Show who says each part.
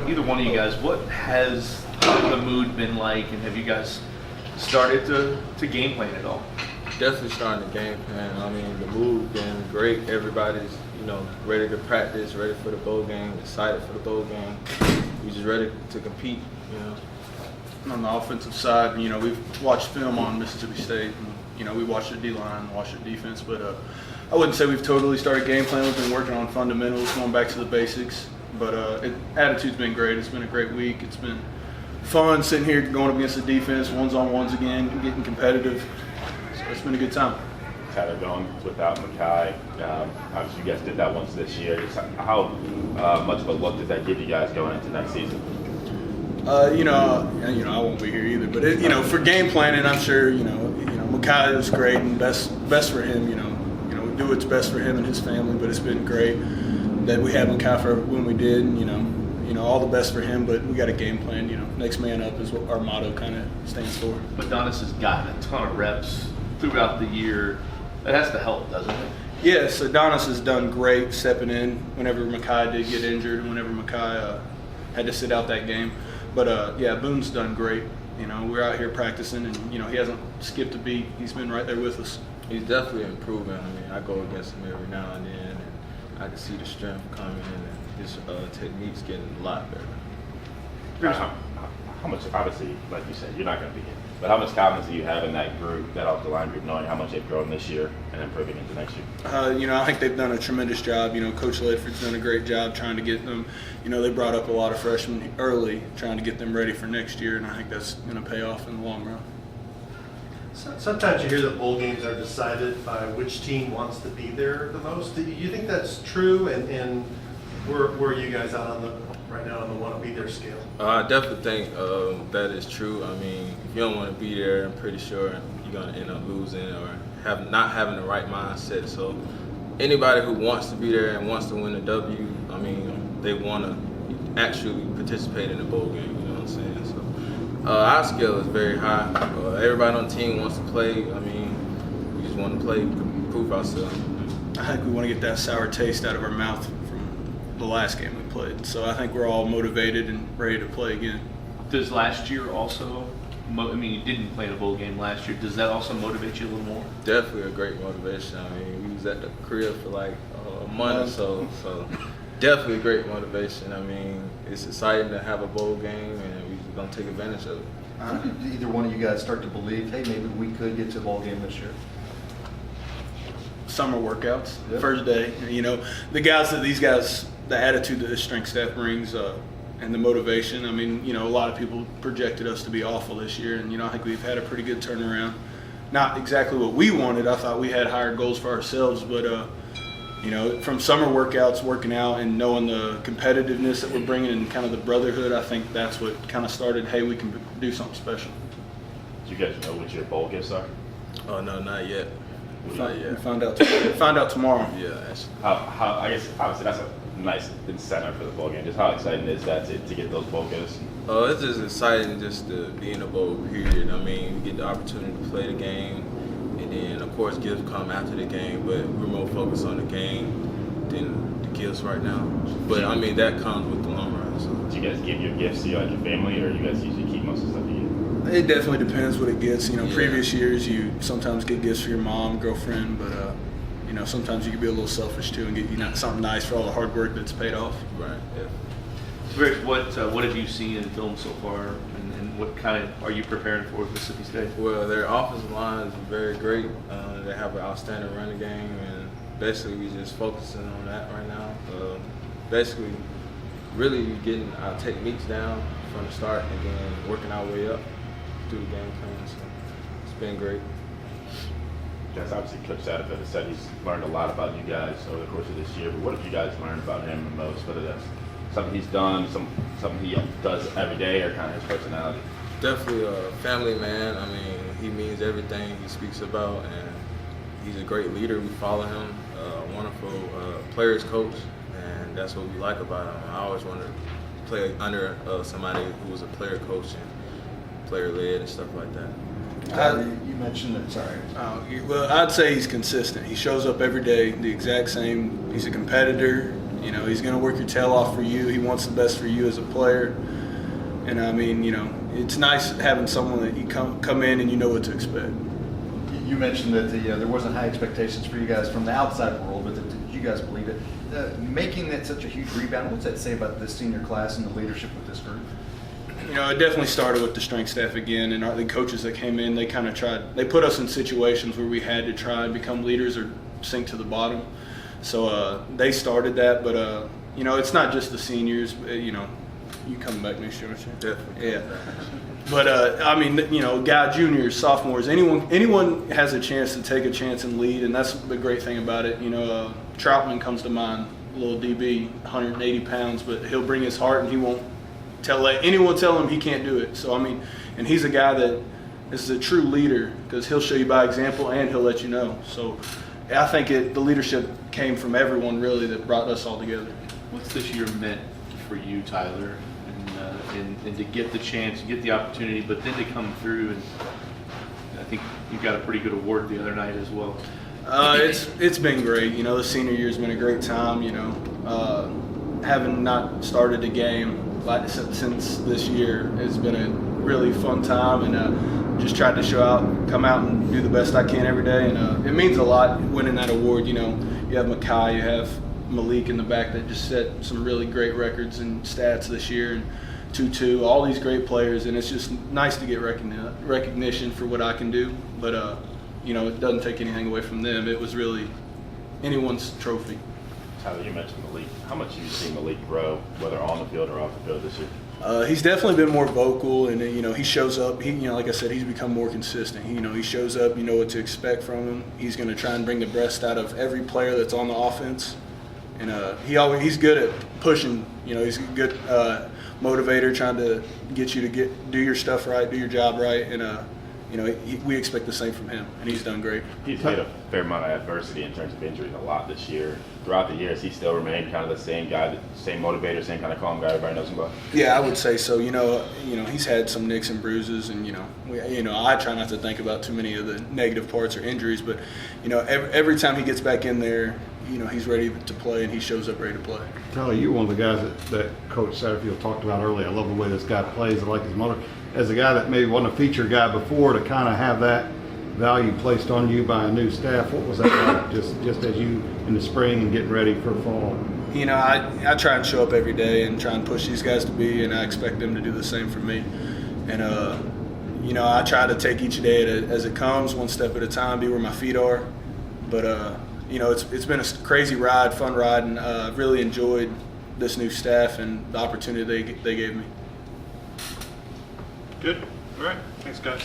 Speaker 1: Either one of you guys, what has the mood been like, and have you guys started to game plan at all?
Speaker 2: Definitely starting the game plan. I mean, the mood been great. Everybody's, ready to practice, ready for the bowl game, excited for the bowl game. We just ready to compete,
Speaker 3: On the offensive side, we've watched film on Mississippi State, and, we watched the D-line, watched the defense, but I wouldn't say we've totally started game plan. We've been working on fundamentals, going back to the basics, but attitude's been great. It's been a great week. It's been fun sitting here going up against the defense, ones-on-ones again, getting competitive. So it's been a good time.
Speaker 4: Tyler going without Makai. Obviously, you guys did that once this year. How much of a look does that give you guys going into next season?
Speaker 3: I won't be here either, but for game planning, I'm sure Makai was great and best for him. We do what's best for him and his family, but it's been great that we had Makai for when we did. And, all the best for him, but we got a game plan. Next man up is what our motto kind of stands for.
Speaker 1: But Adonis has gotten a ton of reps throughout the year. That has to help, doesn't it?
Speaker 3: Yes, Adonis has done great stepping in whenever Makai did get injured and whenever Makai had to sit out that game. But, Boone's done great. We're out here practicing, and, he hasn't skipped a beat. He's been right there with us.
Speaker 2: He's definitely improving. I mean, I go against him every now and then, and I can see the strength coming, and his technique's getting a lot better.
Speaker 4: How much, obviously, like you said, you're not going to be here, but how much confidence do you have in that group, that off-the-line group, knowing how much they've grown this year and improving into next year?
Speaker 3: I think they've done a tremendous job. Coach Ledford's done a great job trying to get them. They brought up a lot of freshmen early, trying to get them ready for next year, and I think that's going to pay off in the long run.
Speaker 5: Sometimes you hear that bowl games are decided by which team wants to be there the most. Do you think that's true? And where are you guys out right now on the want to be there scale?
Speaker 2: I definitely think that is true. I mean, if you don't want to be there, I'm pretty sure you're going to end up losing or not having the right mindset. So anybody who wants to be there and wants to win a W, I mean, they want to actually participate in the bowl game, you know what I'm saying? So our scale is very high. Everybody on the team wants to play. I mean, we just want to play, prove ourselves.
Speaker 3: I think we want to get that sour taste out of our mouth from the last game we played. So I think we're all motivated and ready to play again.
Speaker 1: Does last year also, you didn't play in a bowl game last year. Does that also motivate you a little more?
Speaker 2: Definitely a great motivation. I mean, we was at the crib for like a month or so definitely a great motivation. I mean, it's exciting to have a bowl game, and we're going to take advantage of it.
Speaker 6: How did either one of you guys start to believe, hey, maybe we could get to a bowl game this year?
Speaker 3: Summer workouts,
Speaker 6: Yep.
Speaker 3: First day. These guys, the attitude that the strength staff brings and the motivation. I mean, a lot of people projected us to be awful this year, and, I think we've had a pretty good turnaround. Not exactly what we wanted. I thought we had higher goals for ourselves, but, from summer workouts, working out, and knowing the competitiveness that we're bringing and kind of the brotherhood, I think that's what kind of started, hey, we can do something special.
Speaker 4: Do you guys know what your bowl gifts are?
Speaker 2: Oh, no, not yet. Not yet.
Speaker 3: Find out tomorrow.
Speaker 2: Yeah, actually.
Speaker 4: How I guess obviously that's a nice incentive for the bowl game. Just how exciting is that to get those bowl gifts?
Speaker 2: It's just exciting just to be in a bowl period. I mean, we get the opportunity to play the game, and then of course gifts come after the game, but we're more focused on the game than the gifts right now. But I mean, that comes with the long run. So.
Speaker 4: Do you guys give your gifts to your family, or you guys usually keep most of the stuff you get?
Speaker 3: It definitely depends what it gets.
Speaker 2: Yeah.
Speaker 3: Previous years you sometimes get gifts for your mom, girlfriend, but sometimes you can be a little selfish too and get something nice for all the hard work that's paid off.
Speaker 2: Right. Yeah.
Speaker 1: Rick, what have you seen in film so far, and what kind of are you preparing for with Mississippi State?
Speaker 2: Well, their offensive line is very great. They have an outstanding running game, and basically we just focusing on that right now. Basically, really getting our techniques down from the start and then working our way up through the game plan. So it's been great.
Speaker 4: Guys, obviously Coach Satterfield has said he's learned a lot about you guys over the course of this year, but what have you guys learned about him the most? Whether that's something he's done, something he does every day, or kind of his personality?
Speaker 2: Definitely a family man. I mean, he means everything he speaks about, and he's a great leader. We follow him, a wonderful players coach, and that's what we like about him. I always wanted to play under somebody who was a player coach and player led and stuff like that.
Speaker 6: You mentioned that. Sorry.
Speaker 3: Well, I'd say he's consistent. He shows up every day, the exact same. He's a competitor. You know, he's going to work your tail off for you. He wants the best for you as a player. And I mean, you know, it's nice having someone that you come in and you know what to expect.
Speaker 6: You mentioned that there wasn't high expectations for you guys from the outside world, but did you guys believe it? Making that such a huge rebound, what's that say about this senior class and the leadership with this group?
Speaker 3: You know, it definitely started with the strength staff again, and the coaches that came in, they kind of tried. They put us in situations where we had to try and become leaders or sink to the bottom. So they started that, but you know, it's not just the seniors. You know, you coming back next year, aren't you?
Speaker 2: Definitely.
Speaker 3: Yeah. But I mean, you know, juniors, sophomores, anyone has a chance to take a chance and lead, and that's the great thing about it. You know, Troutman comes to mind, little DB, 180 pounds, but he'll bring his heart, and he won't let anyone tell him he can't do it. So I mean, and he's a guy that is a true leader because he'll show you by example and he'll let you know. So I think the leadership came from everyone really that brought us all together.
Speaker 1: What's this year meant for you, Tyler, and to get the chance, get the opportunity, but then to come through, and I think you got a pretty good award the other night as well.
Speaker 3: It's been great. You know, the senior year's been a great time. You know, having not started a game since this year has been a really fun time, and just tried to come out and do the best I can every day, and it means a lot winning that award. You know, you have Makai, you have Malik in the back that just set some really great records and stats this year, and 2-2, all these great players, and it's just nice to get recognition for what I can do, but you know, it doesn't take anything away from them. It was really anyone's trophy.
Speaker 4: Tyler, you mentioned Malik. How much have you seen Malik grow, whether on the field or off the field this year?
Speaker 3: He's definitely been more vocal, and you know, he shows up. You know, like I said, he's become more consistent. He shows up. You know what to expect from him. He's going to try and bring the best out of every player that's on the offense, and he's good at pushing. You know, he's a good motivator, trying to get you to do your stuff right, do your job right, and you know, we expect the same from him, and he's done great.
Speaker 4: He's had a fair amount of adversity in terms of injuries a lot this year. Throughout the years, he still remained kind of the same guy, same motivator, same kind of calm guy everybody knows him about.
Speaker 3: Yeah, I would say so. You know, he's had some nicks and bruises, and I try not to think about too many of the negative parts or injuries, but you know, every time he gets back in there, you know, he's ready to play, and he shows up ready to play.
Speaker 7: Tyler, you're one of the guys that Coach Satterfield talked about earlier. I love the way this guy plays. I like his motor. As a guy that maybe wasn't a feature guy before, to kind of have that value placed on you by a new staff, what was that like? Just as you in the spring and getting ready for fall?
Speaker 3: You know, I try and show up every day and try and push these guys to be, and I expect them to do the same for me. And you know, I try to take each day as it comes, one step at a time, be where my feet are. But you know, it's been a crazy ride, fun ride, and I've really enjoyed this new staff and the opportunity they gave me.
Speaker 8: Good. All right. Thanks, guys.